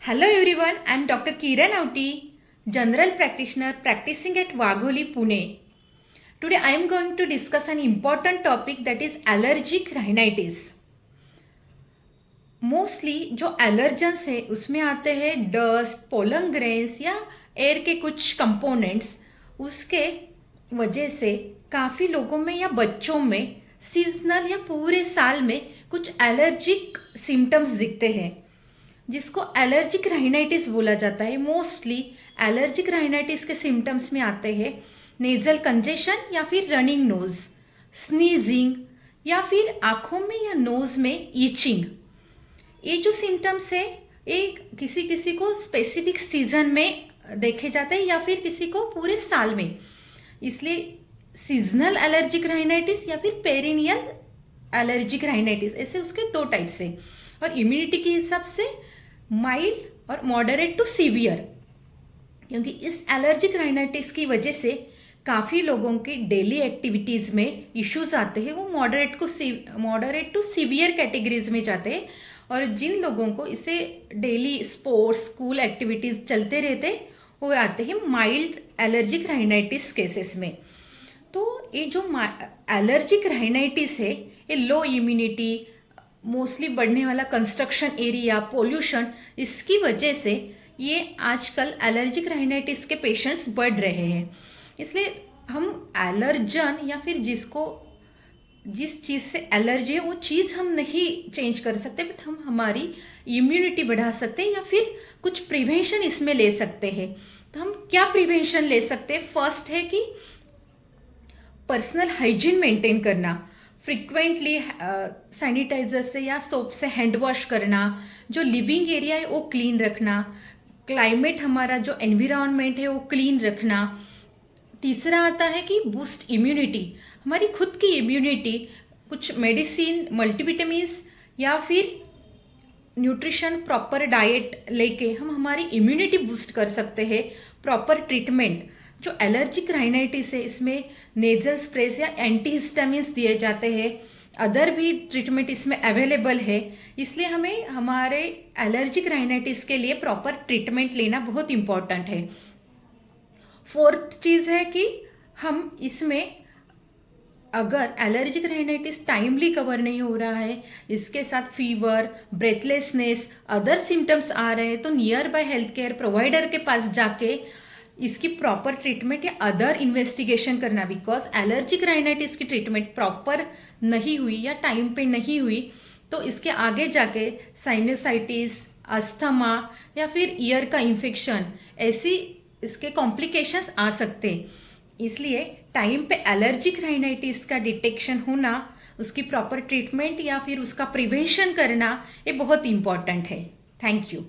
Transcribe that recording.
Hello everyone, I am Dr. Kiran Auti, general practitioner practicing at Wagholi, Pune. Today I am going to discuss an important topic that is allergic rhinitis. Mostly जो allergens है उसमें आते हैं dust, pollen grains या air के कुछ components. उसके वजह से काफ़ी लोगों में या बच्चों में सीजनल या पूरे साल में कुछ एलर्जिक सिम्टम्स दिखते हैं जिसको एलर्जिक राइनाइटिस बोला जाता है। मोस्टली एलर्जिक राइनाइटिस के सिम्टम्स में आते हैं नेजल कंजेशन या फिर रनिंग नोज, स्नीजिंग या फिर आँखों में या नोज में ईचिंग। ये जो सिम्टम्स है ये किसी किसी को स्पेसिफिक सीजन में देखे जाते हैं या फिर किसी को पूरे साल में। इसलिए सीजनल एलर्जिक राइनाइटिस या फिर पेरिनियल एलर्जिक राइनाइटिस, ऐसे उसके दो टाइप्स है। और इम्यूनिटी के हिसाब से माइल्ड और मॉडरेट टू सीवियर, क्योंकि इस एलर्जिक राइनाइटिस की वजह से काफ़ी लोगों के डेली एक्टिविटीज़ में इश्यूज आते हैं। वो मॉडरेट टू सीवियर कैटेगरीज में जाते हैं। और जिन लोगों को इसे डेली स्पोर्ट्स, स्कूल एक्टिविटीज़ चलते रहते वो आते हैं माइल्ड एलर्जिक राइनाइटिस केसेस में। तो ये जो एलर्जिक राइनाइटिस है ये लो इम्यूनिटी, मोस्टली बढ़ने वाला कंस्ट्रक्शन एरिया, पोल्यूशन, इसकी वजह से ये आजकल एलर्जिक राइनाइटिस के पेशेंट्स बढ़ रहे हैं। इसलिए हम एलर्जन या फिर जिस चीज़ से एलर्जी है वो चीज़ हम नहीं चेंज कर सकते, बट हम हमारी इम्यूनिटी बढ़ा सकते हैं या फिर कुछ प्रिवेंशन इसमें ले सकते हैं। तो हम क्या प्रिवेंशन ले सकते हैं? फर्स्ट है कि पर्सनल हाइजीन मेंटेन करना, फ्रिक्वेंटली सैनिटाइजर से या सोप से हैंड वॉश करना, जो लिविंग एरिया है वो क्लीन रखना, क्लाइमेट हमारा जो एनवायरनमेंट है वो क्लीन रखना। तीसरा आता है कि बूस्ट इम्यूनिटी, हमारी खुद की इम्यूनिटी, कुछ मेडिसिन, मल्टीविटामिन्स या फिर न्यूट्रिशन, प्रॉपर डाइट लेके हम हमारी इम्यूनिटी बूस्ट कर सकते हैं। प्रॉपर ट्रीटमेंट, जो एलर्जिक राइनाइटिस है इसमें नेजल स्प्रेस या एंटीहिस्टामिन्स दिए जाते हैं, अदर भी ट्रीटमेंट इसमें अवेलेबल है। इसलिए हमें हमारे एलर्जिक राइनाइटिस के लिए प्रॉपर ट्रीटमेंट लेना बहुत इम्पॉर्टेंट है। फोर्थ चीज़ है कि हम इसमें अगर एलर्जिक राइनाइटिस टाइमली कवर नहीं हो रहा है, इसके साथ फीवर, ब्रेथलेसनेस, अदर सिम्टम्स आ रहे हैं, तो near by health care provider के पास जाके इसकी प्रॉपर ट्रीटमेंट या अदर इन्वेस्टिगेशन करना। बिकॉज एलर्जिक राइनाइटिस की ट्रीटमेंट प्रॉपर नहीं हुई या टाइम पे नहीं हुई तो इसके आगे जाके साइनसाइटिस, अस्थमा या फिर ईयर का इन्फेक्शन, ऐसी इसके कॉम्प्लिकेशंस आ सकते हैं। इसलिए टाइम पे एलर्जिक राइनाइटिस का डिटेक्शन होना, उसकी प्रॉपर ट्रीटमेंट या फिर उसका प्रिवेंशन करना ये बहुत इम्पॉर्टेंट है। Thank you.